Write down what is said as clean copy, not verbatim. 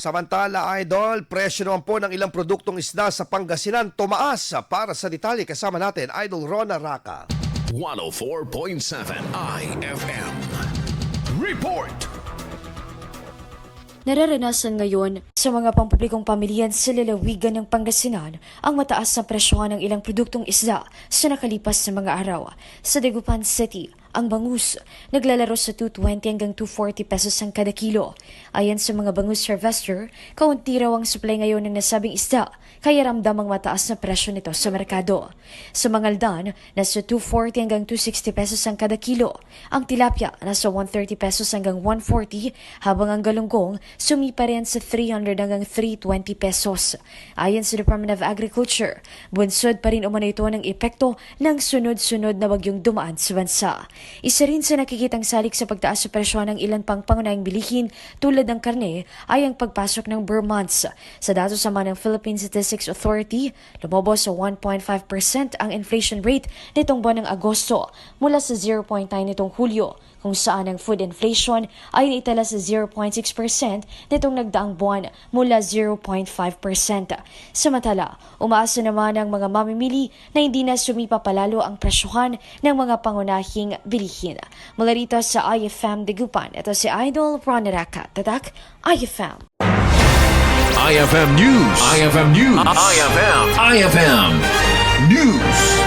Samantala, Idol, presyo naman po ng ilang produktong isda sa Pangasinan tumaas. Para sa detalye, kasama natin, Idol Rona Raca. 104.7 IFM. Report! Nararanasan ngayon sa mga pampublikong pamilyan sa lalawigan ng Pangasinan ang mataas na presyohan ng ilang produktong isda sa nakalipas na mga araw. Sa Dagupan City, ang bangus naglalaro sa 220 hanggang 240 pesos ang kada kilo. Ayon sa mga bangus harvester, kaunti raw ang supply ngayon ng nasabing isda, kaya ramdam ang mataas na presyo nito sa merkado. Sa Mangaldan, nasa 240 hanggang 260 pesos ang kada kilo. Ang tilapia nasa 130 pesos hanggang 140, habang ang galunggong sumipa rin sa 300 hanggang 320 pesos. Ayon sa Department of Agriculture, bunsod pa rin umano ito ng epekto ng sunod-sunod na bagyong dumaan sa bansa. Isa rin sa nakikitang salik sa pagtaas sa presyo ng ilan pang pangunahing bilihin tulad ng karne ay ang pagpasok ng Burr months. Sa datos naman ng Philippine Statistics Authority, lumobo sa 1.5% ang inflation rate nitong buwan ng Agosto mula sa 0.9 nitong Hulyo, kung saan ang food inflation ay naitala sa 0.6% nitong nagdaang buwan mula 0.5%. Samantala, umaasa naman ang mga mamimili na hindi na sumipa palalo ang presyohan ng mga pangunahing bilihin. Mula rito sa IFM Dagupan, ito si Idol Rona Raca, Tatak IFM. IFM News. IFM News. IFM News.